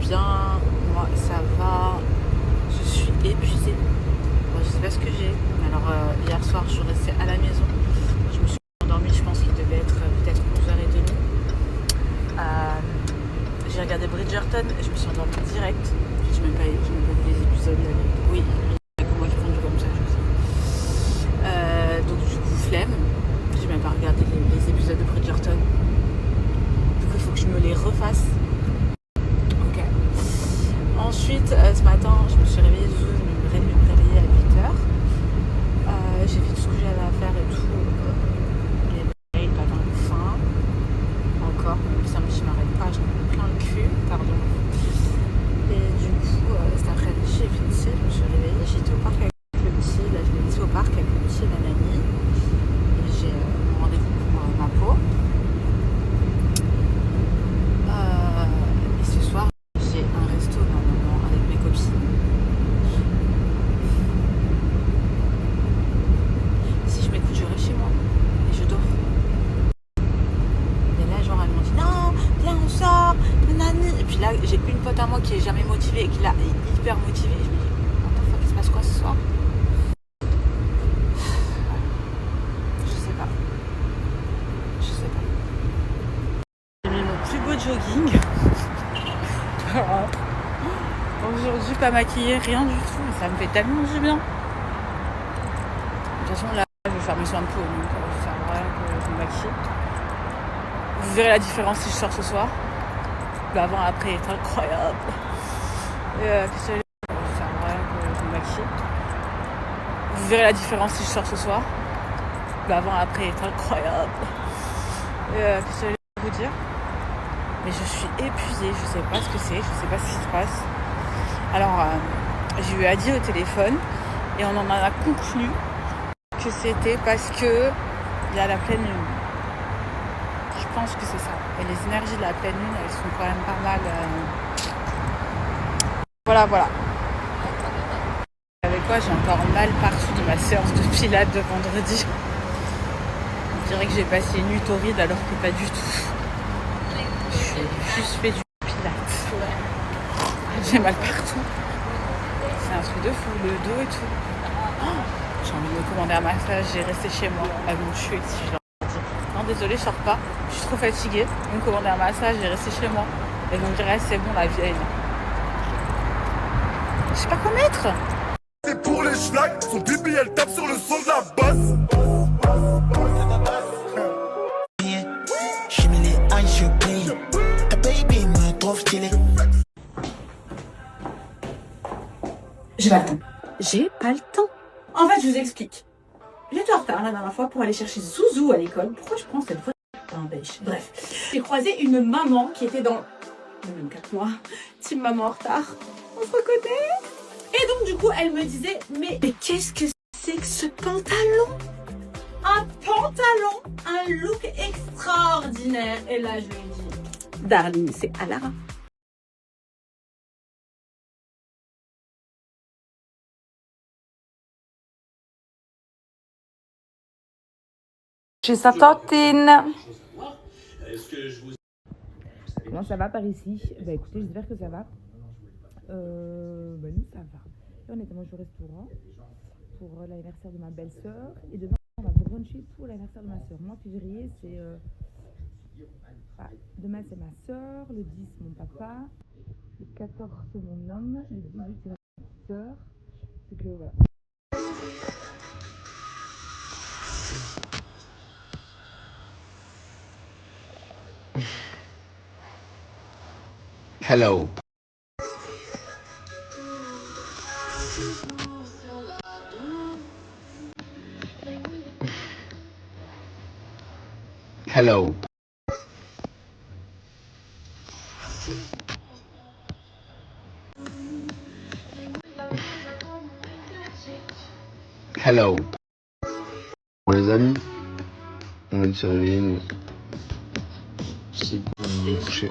bien, moi ça va, je suis épuisée. Moi, je sais pas ce que j'ai. Alors hier soir je suis restée à la maison, je me suis endormie, je pense qu'il devait être peut-être 11h30. J'ai regardé Bridgerton et je me suis endormie direct. Je n'ai même pas vu les épisodes. Oui, il y a que moi qui conduis comme ça, je sais. Donc du coup flemme, j'ai même pas regardé les épisodes de Bridgerton. Du coup il faut que je me les refasse. Ok. Ensuite ce matin je me suis réveillée, je me réveillée à 8h. J'ai fait tout ce que j'avais à faire et tout. Les mails, pas dans le faim. Encore, même ça je m'arrête pas, j'en ai plein le cul, pardon. Et du coup cet après-midi j'ai fini, je me suis réveillée, j'étais au parc avec le petit, là je l'ai laissé au parc avec le petit et la mamie. Et j'ai mon rendez-vous pour ma peau. Et ce soir j'ai un resto normalement avec mes copines. Si je m'écoute, je reste chez moi et je dors. Et là genre elles m'ont dit non, viens on sort, nanani. Et puis là j'ai une pote à moi qui est jamais motivée et qui là est hyper motivée. Et je me dis what the fuck, il se passe quoi ce soir? Je sais pas. J'ai mis mon plus beau jogging. Aujourd'hui pas maquillée, rien du tout, mais ça me fait tellement du bien. De toute façon là je vais faire mes soins de peau, donc ça sert à rien que je me maquille. Vous verrez la différence si je sors ce soir. L'avant après est incroyable. Ça sert à rien que je me maquille. Vous verrez la différence si je sors ce soir. L'avant après est incroyable. Qu'est-ce que je vais vous dire? Mais je suis épuisée, je sais pas ce que c'est, je sais pas ce qui se passe. Alors j'ai eu Adi au téléphone et on en a conclu que c'était parce que il y a la pleine lune. Je pense que c'est ça. Et les énergies de la pleine lune, elles sont quand même pas mal. Voilà. Avec quoi j'ai encore mal partout de ma séance de pilates de vendredi. On dirait que j'ai passé une nuit torride alors que pas du tout. J'ai juste fait du pilates. J'ai mal partout. C'est un truc de fou, le dos et tout. J'ai envie de me commander un massage, j'ai resté chez moi. Elles m'ont tué si je leur dis. Non désolé, je sors pas, je suis trop fatiguée. Ils m'ont commandé un massage, j'ai resté chez moi. Elles vont me dire c'est bon la vieille. Je sais pas quoi mettre. C'est pour les schlags, son bibi elle tape sur le son de la basse. J'ai mis les eyes, je brille. Ta baby me trouve stylé. J'ai pas le temps. J'ai pas le temps. En fait, je vous explique. J'étais en retard la dernière fois pour aller chercher Zouzou à l'école. Pourquoi je prends cette voie d'un beige? Bref, j'ai croisé une maman qui était dans le même cas que moi. Team maman en retard. On se reconnaît. Et donc, du coup, elle me disait mais qu'est-ce que c'est que ce pantalon? Un pantalon, un look extraordinaire. Et là, je lui ai dit, darling, c'est Alara. Chez sa tantine. Comment ça va par ici? Bah écoutez, j'espère que ça va. Nous ça va. Là, on était mangé au restaurant pour l'anniversaire de ma belle-sœur. Et demain, on va bruncher pour l'anniversaire de ma sœur. Moi, février, c'est... demain, c'est ma sœur. Le 10, mon papa. Le 14, c'est mon homme. Le 18, c'est ma sœur. C'est que voilà. Hello. Hello. Hello. Bon, les amis, on vient de se réveiller, nous. C'est pour nous coucher.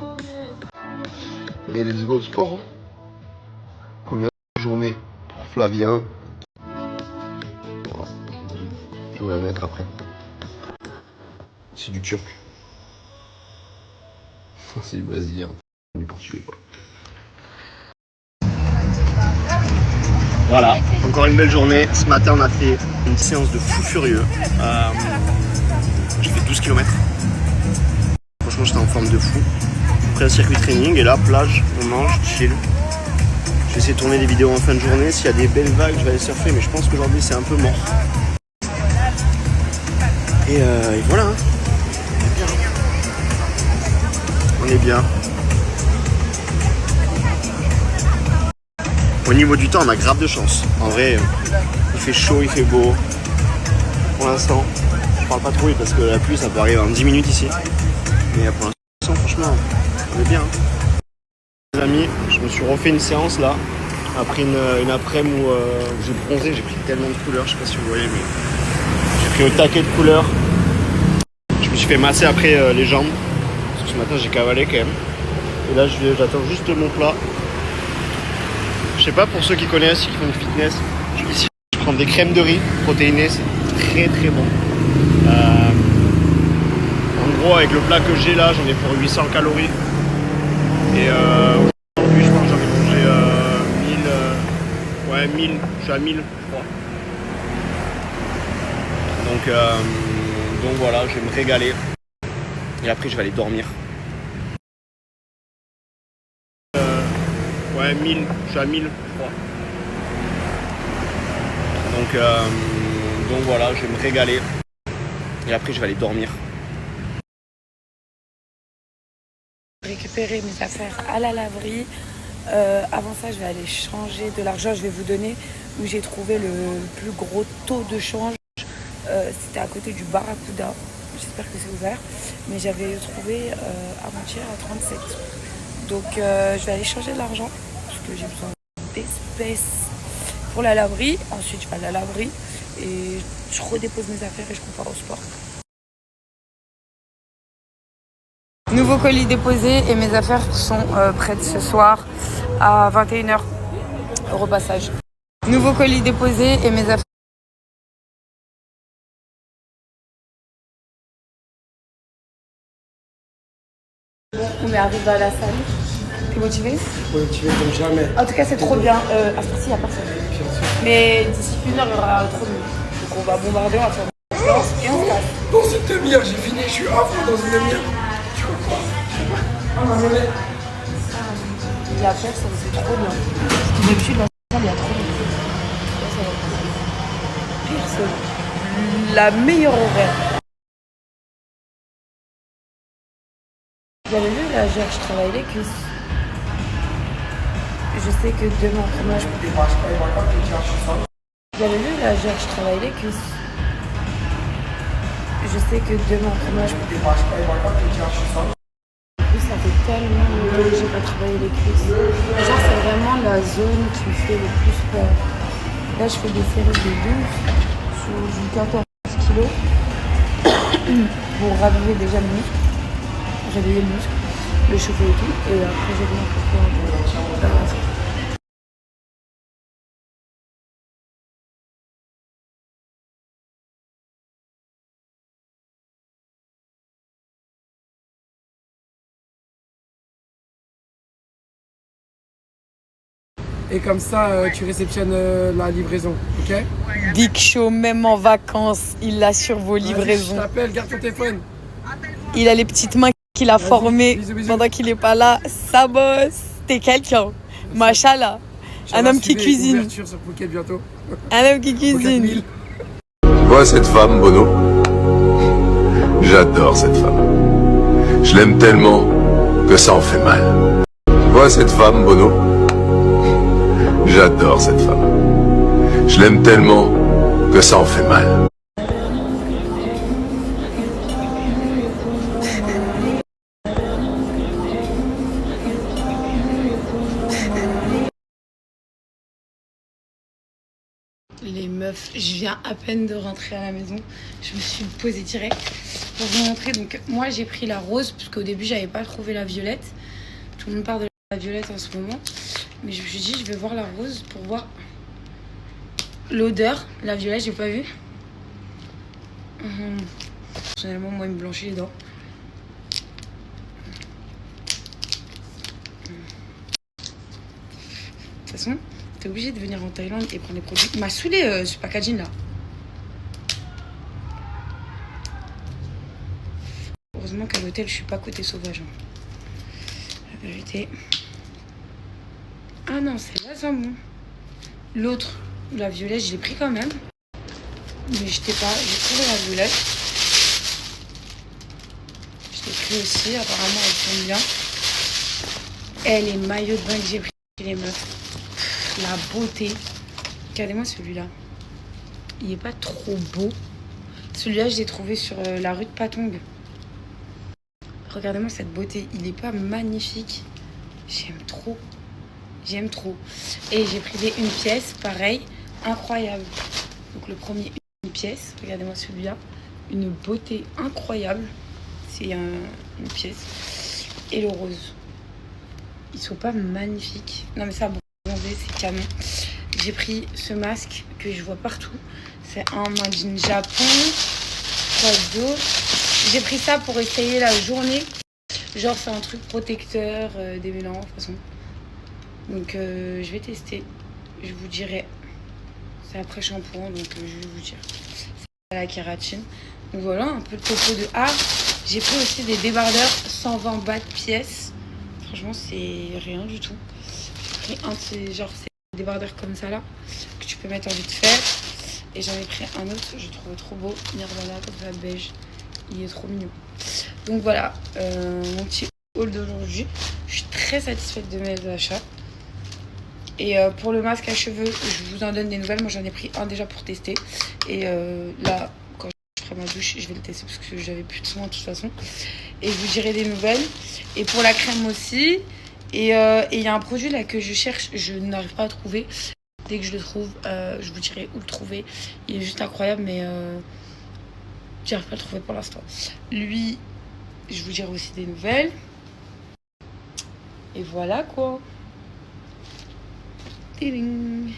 Mais let's go sport. Hein. Combien de journées pour Flavien? Je vais la mettre après. C'est du turc. C'est du brésilien. Du portugais, quoi. Voilà, encore une belle journée. Ce matin, on a fait une séance de fou furieux. J'ai fait 12 km. Franchement, j'étais en forme de fou. Après un circuit training, et là, plage, on mange, chill. Je vais essayer de tourner des vidéos en fin de journée. S'il y a des belles vagues, je vais aller surfer, mais je pense qu'aujourd'hui, c'est un peu mort. Et voilà. Hein. On est bien. Au niveau du temps, on a grave de chance. En vrai, il fait chaud, il fait beau. Pour l'instant, je parle pas trop vite parce que la pluie, ça peut arriver en 10 minutes ici. Mais pour l'instant, franchement, on est bien. Les amis, je me suis refait une séance là. Après une après-midi où j'ai bronzé, j'ai pris tellement de couleurs, je sais pas si vous voyez, mais j'ai pris au taquet de couleurs. Je me suis fait masser après les jambes. Parce que ce matin, j'ai cavalé quand même. Et là, j'attends juste mon plat. Je sais pas, pour ceux qui connaissent, qui font du fitness, ici je prends des crèmes de riz protéinées, c'est très très bon. En gros, avec le plat que j'ai là, j'en ai pour 800 calories. Et aujourd'hui, je pense que j'en ai mangé 1000, je suis à 1000, je crois. Donc voilà, je vais me régaler. Et après, je vais aller dormir. 1000, je suis à 1000, je crois. Donc voilà, je vais me régaler. Et après, je vais aller dormir. Récupérer mes affaires à la laverie. Avant ça, je vais aller changer de l'argent. Je vais vous donner où j'ai trouvé le plus gros taux de change. C'était à côté du Barracuda. J'espère que c'est ouvert. Mais j'avais trouvé avant-hier à 37. Donc je vais aller changer de l'argent. Parce que j'ai besoin d'espèces pour la laverie. Ensuite, je vais à la laverie et je redépose mes affaires et je compare au sport. Nouveau colis déposé et mes affaires sont prêtes ce soir à 21h au repassage. Nouveau colis déposé et mes affaires. On est arrivé à la salle. T'es motivé? Motivé comme jamais. En tout cas, c'est trop bien. À ce temps-ci, il n'y a personne. Mais d'ici 1 heure, il y aura trop de monde. Donc on va bombarder, on va faire une séance et on se casse. Dans une demi-heure, j'ai fini, je suis à fond dans une demi-heure. Tu vois quoi? Il y a personne, c'est trop bien. Parce que d'habitude, dans la salle, il y a trop de monde. Personne. La meilleure horaire. Vous avez vu, là, je travaille les cuisses. Je sais que demain, moi, je peux. Vous avez vu, là, je travaille les cuisses. Je sais que demain, moi, je peux. Ça fait tellement longtemps que j'ai pas travaillé les cuisses. Genre, c'est vraiment la zone qui me fait le plus peur. Là, je fais des séries de 12 sur du 14 kilos pour raviver déjà le muscle. Réveiller le muscle, le chauffer et tout. Et après, je viens pour faire Et comme ça, tu réceptionnes la livraison, ok? Big Show, même en vacances, il assure vos livraisons. Je t'appelle, garde ton téléphone. Il a les petites mains qu'il a formées bisous, bisous. pendant qu'il n'est pas là. Ça bosse. T'es quelqu'un. Machallah. Un homme qui cuisine. Ouverture sur Phuket bientôt. Un homme qui cuisine. Vois cette femme, Bono. J'adore cette femme. Je l'aime tellement que ça en fait mal. Vois cette femme, Bono. J'adore cette femme. Je l'aime tellement que ça en fait mal. Les meufs, je viens à peine de rentrer à la maison. Je me suis posée direct pour vous montrer. Donc moi j'ai pris la rose parce qu'au début j'avais pas trouvé la violette. Tout le monde parle de la violette en ce moment. Mais je me suis dit je vais voir la rose pour voir l'odeur. La violette j'ai pas vu. Personnellement moi il me blanchit les dents. De toute façon T'es obligé de venir en Thaïlande et prendre les produits. Il m'a saoulé ce packaging là. Heureusement qu'à l'hôtel, je suis pas côté sauvage. Hein. La vérité. Ah non, celle-là, c'est bon. L'autre, la violette, je l'ai pris quand même. Mais j'étais pas. J'ai trouvé la violette. Je l'ai pris aussi. Apparemment, elles sont bien. Et les maillots de bain que j'ai pris, les meufs. La beauté. Regardez-moi celui-là. Il est pas trop beau. Celui-là, je l'ai trouvé sur la rue de Patong. Regardez-moi cette beauté. Il est pas magnifique. J'aime trop. J'aime trop. Et j'ai pris une pièce, pareil, incroyable. Donc le premier, une pièce. Regardez-moi celui-là. Une beauté incroyable. C'est une pièce. Et le rose. Ils sont pas magnifiques. Non mais ça, bronzé, c'est canon. J'ai pris ce masque que je vois partout. C'est un made in Japon. Quoi d'autre? J'ai pris ça pour essayer la journée. Genre c'est un truc protecteur des mélans, de toute façon. Donc je vais tester. Je vous dirai. C'est après shampoing, donc je vais vous dire. C'est la kératine. Donc voilà, un peu le topo de art. J'ai pris aussi des débardeurs 120 bahts pièce. Franchement, c'est rien du tout. J'ai pris un de ces, genre, ces débardeurs comme ça là, que tu peux mettre en vite fait. Et j'en ai pris un autre, je le trouve trop beau. Nirvana, comme ça, beige. Il est trop mignon. Donc voilà, mon petit haul d'aujourd'hui. Je suis très satisfaite de mes achats. Et pour le masque à cheveux, je vous en donne des nouvelles. Moi, j'en ai pris un déjà pour tester. Et là, quand je ferai ma douche, je vais le tester parce que j'avais plus de soin de toute façon. Et je vous dirai des nouvelles. Et pour la crème aussi. Et il y a un produit là que je cherche, je n'arrive pas à trouver. Dès que je le trouve, je vous dirai où le trouver. Il est juste incroyable, mais j'arrive pas à le trouver pour l'instant. Lui, je vous dirai aussi des nouvelles. Et voilà quoi. Ding.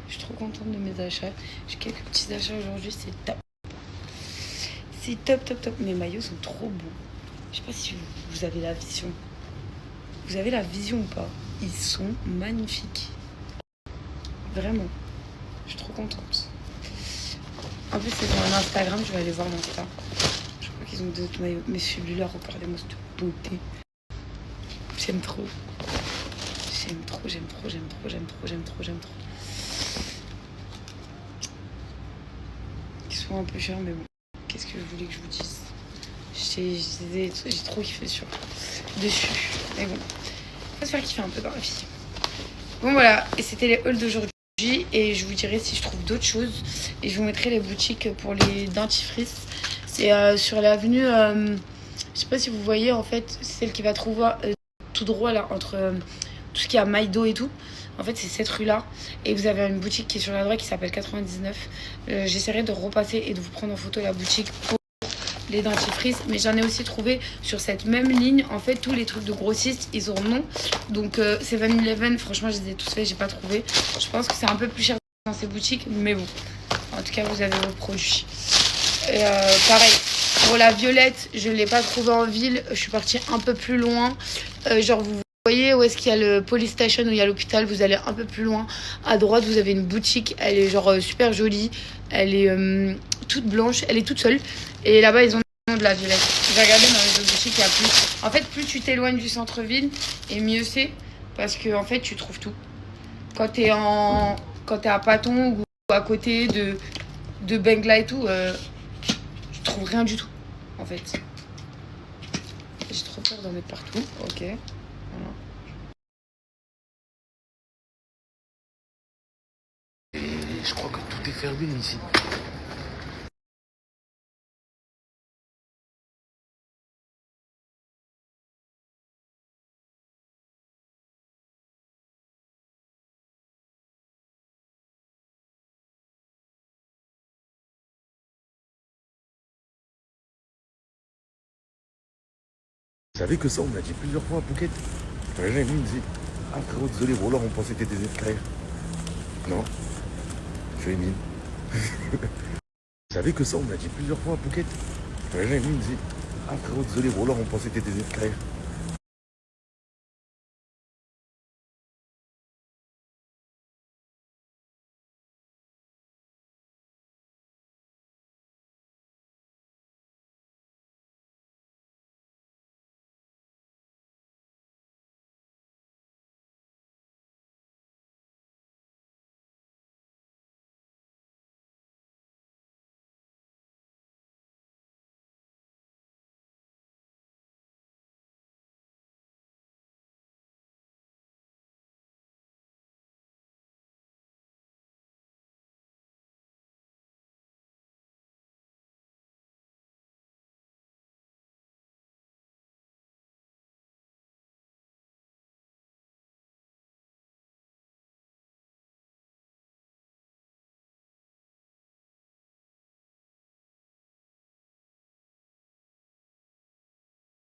Je suis trop contente de mes achats. J'ai quelques petits achats aujourd'hui, c'est top. C'est top, top, top. Mes maillots sont trop beaux. Je sais pas si vous avez la vision. Vous avez la vision ou pas? Ils sont magnifiques. Vraiment. Je suis trop contente. En plus, c'est sur un Instagram. Je vais aller voir l'Insta. Je crois qu'ils ont d'autres maillots. Mais celui-là, regardez-moi cette beauté. J'aime trop. J'aime trop, j'aime trop, j'aime trop, j'aime trop, j'aime trop, j'aime trop. Ils sont un peu chers, mais bon. Qu'est-ce que je voulais que je vous dise? J'ai trop kiffé dessus. Mais bon, faut se faire kiffer un peu dans la vie. Bon voilà, et c'était les hauls d'aujourd'hui. Et je vous dirai si je trouve d'autres choses. Et je vous mettrai les boutiques pour les dentifrices. C'est sur l'avenue, je sais pas si vous voyez en fait, c'est celle qui va trouver tout droit là, entre tout ce qui a Maïdo et tout. En fait, c'est cette rue-là. Et vous avez une boutique qui est sur la droite qui s'appelle 99. J'essaierai de repasser et de vous prendre en photo la boutique pour les dentifrices. Mais j'en ai aussi trouvé sur cette même ligne. En fait, tous les trucs de grossistes, ils ont nom. Donc, 7-Eleven, franchement, je les ai tous faits. J'ai pas trouvé. Je pense que c'est un peu plus cher dans ces boutiques. Mais bon, en tout cas, vous avez vos produits. Et pareil, pour la violette, je ne l'ai pas trouvée en ville. Je suis partie un peu plus loin. Genre, vous voyez où est-ce qu'il y a le police station, où il y a l'hôpital, vous allez un peu plus loin. À droite, vous avez une boutique. Elle est genre super jolie. Elle est toute blanche. Elle est toute seule. Et là-bas, ils ont le nom de la violette. J'ai regardé dans les autres boutiques, il y a plus. En fait, plus tu t'éloignes du centre-ville, et mieux c'est. Parce que, en fait, tu trouves tout. Quand t'es à Patong ou à côté de Bengla et tout, tu trouves rien du tout, en fait. J'ai trop peur d'en mettre partout. Ok. Voilà. Et je crois que tout est fermé ici. Vous savez que ça, on me l'a dit plusieurs fois à Phuket. Un ami me dit, ah frérot, désolé, voilà, on pensait que t'étais des frères. Non, je fais mine. Vous savez que ça, on me l'a dit plusieurs fois à Phuket. Un ami me dit, ah frérot, désolé, voilà, on pensait que t'étais des frères.